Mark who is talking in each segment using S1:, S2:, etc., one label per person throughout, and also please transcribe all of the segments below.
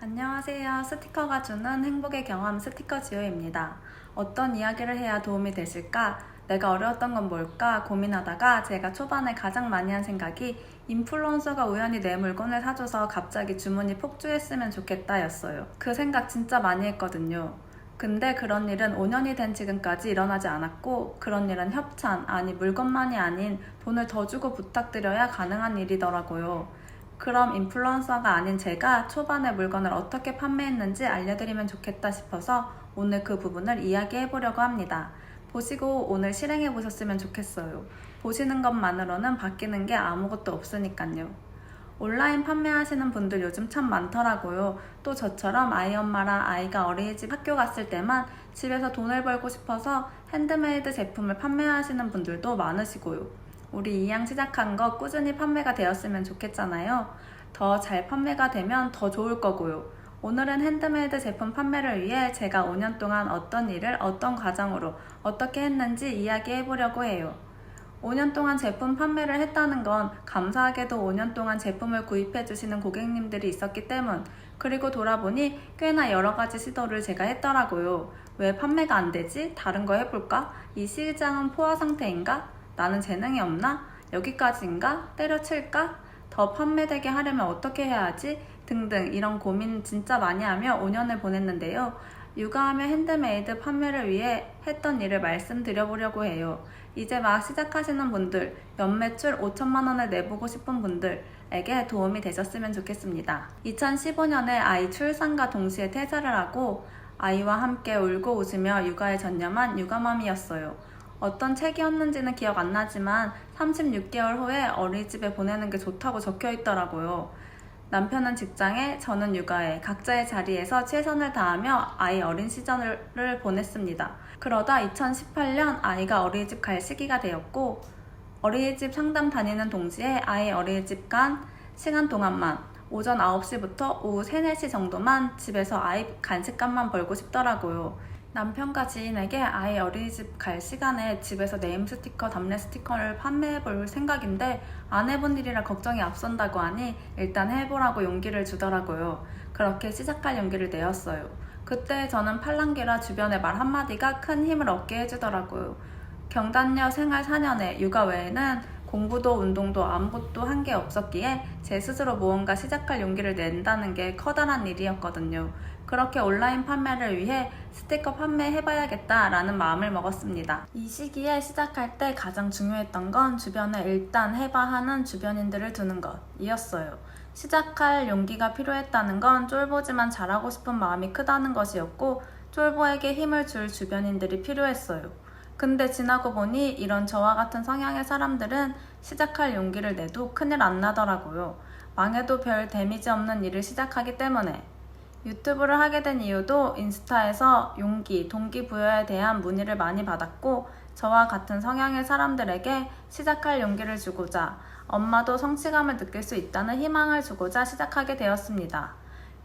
S1: 안녕하세요. 스티커가 주는 행복의 경험 스티커 지호입니다. 어떤 이야기를 해야 도움이 되실까? 내가 어려웠던 건 뭘까? 고민하다가 제가 초반에 가장 많이 한 생각이 인플루언서가 우연히 내 물건을 사줘서 갑자기 주문이 폭주했으면 좋겠다 였어요. 그 생각 진짜 많이 했거든요. 근데 그런 일은 5년이 된 지금까지 일어나지 않았고, 그런 일은 협찬, 아니 물건만이 아닌 돈을 더 주고 부탁드려야 가능한 일이더라고요. 그럼 인플루언서가 아닌 제가 초반에 물건을 어떻게 판매했는지 알려드리면 좋겠다 싶어서 오늘 그 부분을 이야기해보려고 합니다. 보시고 오늘 실행해보셨으면 좋겠어요. 보시는 것만으로는 바뀌는 게 아무것도 없으니까요. 온라인 판매하시는 분들 요즘 참 많더라고요. 또 저처럼 아이 엄마랑 아이가 어린이집 학교 갔을 때만 집에서 돈을 벌고 싶어서 핸드메이드 제품을 판매하시는 분들도 많으시고요. 우리 이양 시작한 거 꾸준히 판매가 되었으면 좋겠잖아요. 더 잘 판매가 되면 더 좋을 거고요. 오늘은 핸드메이드 제품 판매를 위해 제가 5년 동안 어떤 일을 어떤 과정으로 어떻게 했는지 이야기해 보려고 해요. 5년 동안 제품 판매를 했다는 건 감사하게도 5년 동안 제품을 구입해 주시는 고객님들이 있었기 때문, 그리고 돌아보니 꽤나 여러 가지 시도를 제가 했더라고요. 왜 판매가 안 되지? 다른 거 해볼까? 이 시장은 포화 상태인가? 나는 재능이 없나? 여기까지인가? 때려칠까? 더 판매되게 하려면 어떻게 해야 하지? 등등 이런 고민 진짜 많이 하며 5년을 보냈는데요. 육아하며 핸드메이드 판매를 위해 했던 일을 말씀드려보려고 해요. 이제 막 시작하시는 분들, 연매출 5천만 원을 내보고 싶은 분들에게 도움이 되셨으면 좋겠습니다. 2015년에 아이 출산과 동시에 퇴사를 하고 아이와 함께 울고 웃으며 육아에 전념한 육아맘이었어요. 어떤 책이었는지는 기억 안 나지만 36개월 후에 어린이집에 보내는 게 좋다고 적혀 있더라고요. 남편은 직장에, 저는 육아에 각자의 자리에서 최선을 다하며 아이 어린 시절을 보냈습니다. 그러다 2018년 아이가 어린이집 갈 시기가 되었고, 어린이집 상담 다니는 동시에 아이 어린이집 간 시간 동안만 오전 9시부터 오후 3, 4시 정도만 집에서 아이 간식값만 벌고 싶더라고요. 남편과 지인에게 아이 어린이집 갈 시간에 집에서 네임 스티커, 답례 스티커를 판매해볼 생각인데 안 해본 일이라 걱정이 앞선다고 하니 일단 해보라고 용기를 주더라고요. 그렇게 시작할 용기를 내었어요. 그때 저는 팔랑귀라 주변의 말 한마디가 큰 힘을 얻게 해주더라고요. 경단녀 생활 4년에 육아 외에는 공부도 운동도 아무것도 한 게 없었기에 제 스스로 무언가 시작할 용기를 낸다는 게 커다란 일이었거든요. 그렇게 온라인 판매를 위해 스티커 판매해봐야겠다라는 마음을 먹었습니다. 이 시기에 시작할 때 가장 중요했던 건 주변에 일단 해봐 하는 주변인들을 두는 것이었어요. 시작할 용기가 필요했다는 건 쫄보지만 잘하고 싶은 마음이 크다는 것이었고, 쫄보에게 힘을 줄 주변인들이 필요했어요. 근데 지나고 보니 이런 저와 같은 성향의 사람들은 시작할 용기를 내도 큰일 안 나더라고요. 망해도 별 데미지 없는 일을 시작하기 때문에. 유튜브를 하게 된 이유도 인스타에서 용기, 동기부여에 대한 문의를 많이 받았고, 저와 같은 성향의 사람들에게 시작할 용기를 주고자, 엄마도 성취감을 느낄 수 있다는 희망을 주고자 시작하게 되었습니다.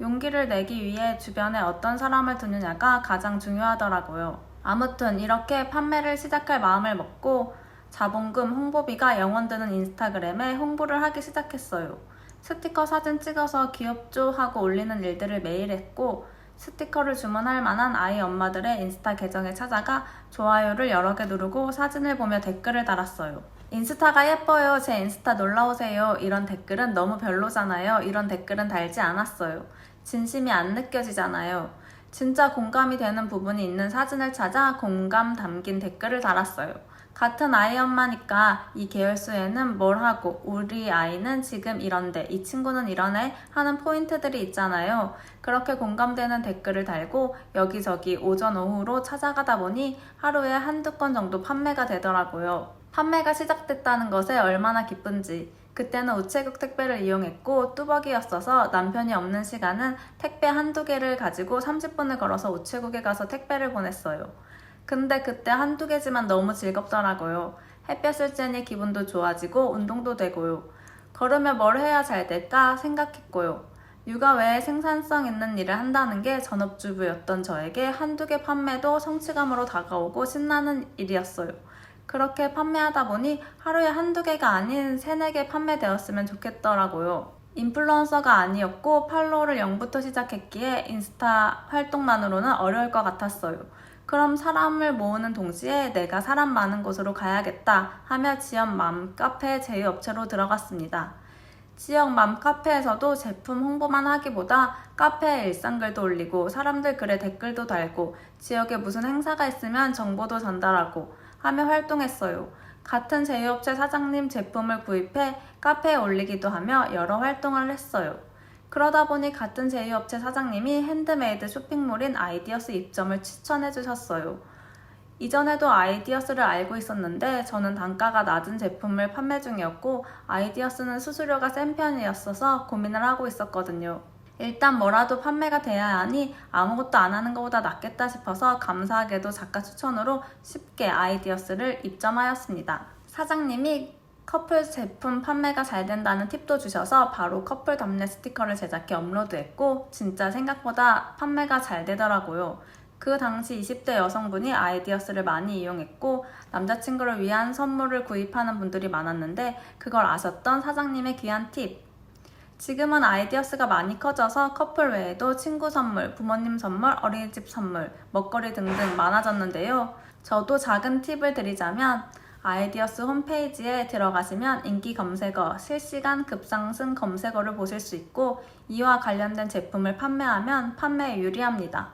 S1: 용기를 내기 위해 주변에 어떤 사람을 두느냐가 가장 중요하더라고요. 아무튼 이렇게 판매를 시작할 마음을 먹고 자본금 홍보비가 0원 드는 인스타그램에 홍보를 하기 시작했어요. 스티커 사진 찍어서 귀엽죠 하고 올리는 일들을 매일 했고, 스티커를 주문할 만한 아이 엄마들의 인스타 계정에 찾아가 좋아요를 여러 개 누르고 사진을 보며 댓글을 달았어요. 인스타가 예뻐요. 제 인스타 놀러오세요. 이런 댓글은 너무 별로잖아요. 이런 댓글은 달지 않았어요. 진심이 안 느껴지잖아요. 진짜 공감이 되는 부분이 있는 사진을 찾아 공감 담긴 댓글을 달았어요. 같은 아이 엄마니까 이 계열수에는 뭘 하고 우리 아이는 지금 이런데 이 친구는 이러네 하는 포인트들이 있잖아요. 그렇게 공감되는 댓글을 달고 여기저기 오전 오후로 찾아가다 보니 하루에 한두 건 정도 판매가 되더라고요. 판매가 시작됐다는 것에 얼마나 기쁜지. 그때는 우체국 택배를 이용했고 뚜벅이였어서 남편이 없는 시간은 택배 한두 개를 가지고 30분을 걸어서 우체국에 가서 택배를 보냈어요. 근데 그때 한두 개지만 너무 즐겁더라고요. 햇볕을 쬐니 기분도 좋아지고 운동도 되고요. 걸으며 뭘 해야 잘 될까 생각했고요. 육아 외에 생산성 있는 일을 한다는 게 전업주부였던 저에게 한두 개 판매도 성취감으로 다가오고 신나는 일이었어요. 그렇게 판매하다 보니 하루에 한두 개가 아닌 3, 4개 판매되었으면 좋겠더라고요. 인플루언서가 아니었고 팔로우를 0부터 시작했기에 인스타 활동만으로는 어려울 것 같았어요. 그럼 사람을 모으는 동시에 내가 사람 많은 곳으로 가야겠다 하며 지역 맘카페 제휴업체로 들어갔습니다. 지역 맘카페에서도 제품 홍보만 하기보다 카페에 일상글도 올리고 사람들 글에 댓글도 달고 지역에 무슨 행사가 있으면 정보도 전달하고 하며 활동했어요. 같은 제휴업체 사장님 제품을 구입해 카페에 올리기도 하며 여러 활동을 했어요. 그러다 보니 같은 제휴업체 사장님이 핸드메이드 쇼핑몰인 아이디어스 입점을 추천해 주셨어요. 이전에도 아이디어스를 알고 있었는데 저는 단가가 낮은 제품을 판매 중이었고 아이디어스는 수수료가 센 편이었어서 고민을 하고 있었거든요. 일단 뭐라도 판매가 돼야 하니 아무것도 안 하는 것보다 낫겠다 싶어서 감사하게도 작가 추천으로 쉽게 아이디어스를 입점하였습니다. 사장님이 커플 제품 판매가 잘 된다는 팁도 주셔서 바로 커플 답례 스티커를 제작해 업로드했고 진짜 생각보다 판매가 잘 되더라고요. 그 당시 20대 여성분이 아이디어스를 많이 이용했고 남자친구를 위한 선물을 구입하는 분들이 많았는데 그걸 아셨던 사장님의 귀한 팁. 지금은 아이디어스가 많이 커져서 커플 외에도 친구 선물, 부모님 선물, 어린이집 선물, 먹거리 등등 많아졌는데요. 저도 작은 팁을 드리자면 아이디어스 홈페이지에 들어가시면 인기 검색어, 실시간 급상승 검색어를 보실 수 있고 이와 관련된 제품을 판매하면 판매에 유리합니다.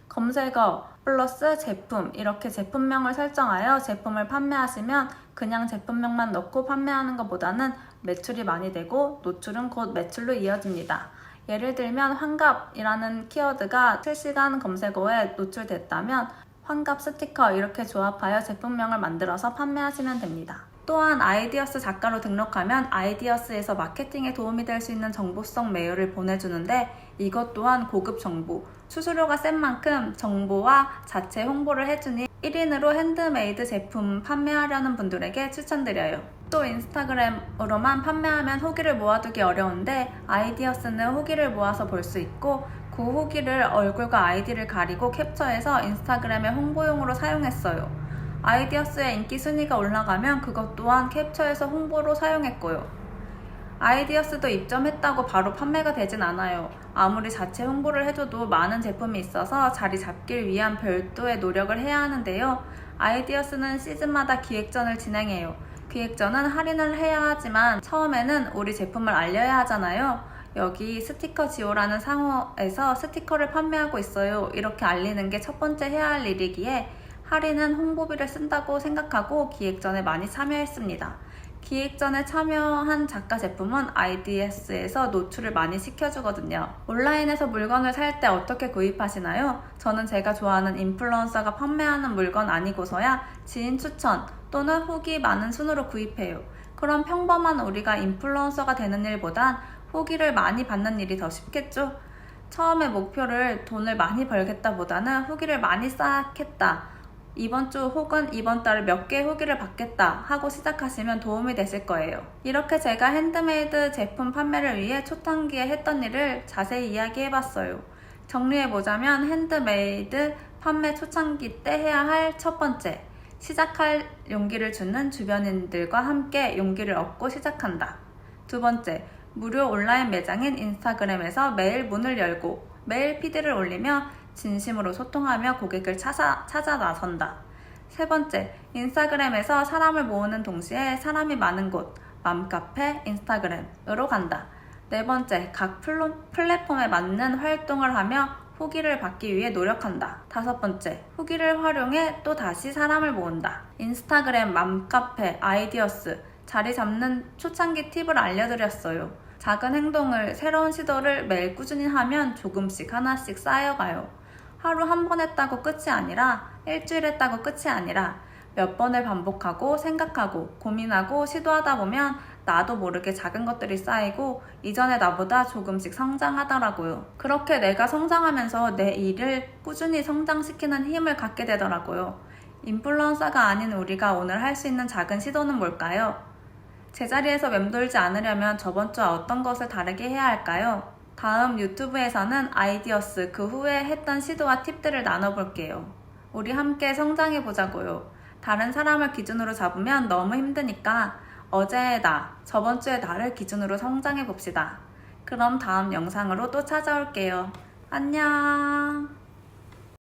S1: 검색어 플러스 제품 이렇게 제품명을 설정하여 제품을 판매하시면 그냥 제품명만 넣고 판매하는 것보다는 매출이 많이 되고 노출은 곧 매출로 이어집니다. 예를 들면 환갑이라는 키워드가 실시간 검색어에 노출됐다면 환갑 스티커 이렇게 조합하여 제품명을 만들어서 판매하시면 됩니다. 또한 아이디어스 작가로 등록하면 아이디어스에서 마케팅에 도움이 될 수 있는 정보성 메일을 보내주는데 이것 또한 고급 정보, 수수료가 센 만큼 정보와 자체 홍보를 해주니 1인으로 핸드메이드 제품 판매하려는 분들에게 추천드려요. 또 인스타그램으로만 판매하면 후기를 모아두기 어려운데 아이디어스는 후기를 모아서 볼 수 있고 그 후기를 얼굴과 아이디를 가리고 캡처해서 인스타그램의 홍보용으로 사용했어요. 아이디어스의 인기 순위가 올라가면 그것 또한 캡처해서 홍보로 사용했고요. 아이디어스도 입점했다고 바로 판매가 되진 않아요. 아무리 자체 홍보를 해줘도 많은 제품이 있어서 자리 잡길 위한 별도의 노력을 해야 하는데요. 아이디어스는 시즌마다 기획전을 진행해요. 기획전은 할인을 해야 하지만 처음에는 우리 제품을 알려야 하잖아요. 여기 스티커 지오라는 상호에서 스티커를 판매하고 있어요. 이렇게 알리는 게 첫 번째 해야 할 일이기에 할인은 홍보비를 쓴다고 생각하고 기획전에 많이 참여했습니다. 기획전에 참여한 작가 제품은 아이디어스에서 노출을 많이 시켜주거든요. 온라인에서 물건을 살 때 어떻게 구입하시나요? 저는 제가 좋아하는 인플루언서가 판매하는 물건 아니고서야 지인 추천 또는 후기 많은 순으로 구입해요. 그럼 평범한 우리가 인플루언서가 되는 일보단 후기를 많이 받는 일이 더 쉽겠죠? 처음에 목표를 돈을 많이 벌겠다보다는 후기를 많이 쌓겠다. 이번 주 혹은 이번 달 몇 개 후기를 받겠다 하고 시작하시면 도움이 되실 거예요. 이렇게 제가 핸드메이드 제품 판매를 위해 초창기에 했던 일을 자세히 이야기해봤어요. 정리해보자면 핸드메이드 판매 초창기 때 해야 할 첫 번째, 시작할 용기를 주는 주변인들과 함께 용기를 얻고 시작한다. 두 번째, 무료 온라인 매장인 인스타그램에서 매일 문을 열고 매일 피드를 올리며 진심으로 소통하며 고객을 찾아 나선다. 세 번째, 인스타그램에서 사람을 모으는 동시에 사람이 많은 곳, 맘카페, 인스타그램으로 간다. 네 번째, 각 플랫폼에 맞는 활동을 하며 후기를 받기 위해 노력한다. 다섯 번째, 후기를 활용해 또 다시 사람을 모은다. 인스타그램, 맘카페, 아이디어스, 자리 잡는 초창기 팁을 알려드렸어요. 작은 행동을, 새로운 시도를 매일 꾸준히 하면 조금씩 하나씩 쌓여가요. 하루 한 번 했다고 끝이 아니라 일주일 했다고 끝이 아니라 몇 번을 반복하고 생각하고 고민하고 시도하다 보면 나도 모르게 작은 것들이 쌓이고 이전의 나보다 조금씩 성장하더라고요. 그렇게 내가 성장하면서 내 일을 꾸준히 성장시키는 힘을 갖게 되더라고요. 인플루언서가 아닌 우리가 오늘 할 수 있는 작은 시도는 뭘까요? 제자리에서 맴돌지 않으려면 저번 주와 어떤 것을 다르게 해야 할까요? 다음 유튜브에서는 아이디어스 그 후에 했던 시도와 팁들을 나눠볼게요. 우리 함께 성장해보자고요. 다른 사람을 기준으로 잡으면 너무 힘드니까 어제의 나, 저번 주의 나를 기준으로 성장해봅시다. 그럼 다음 영상으로 또 찾아올게요. 안녕.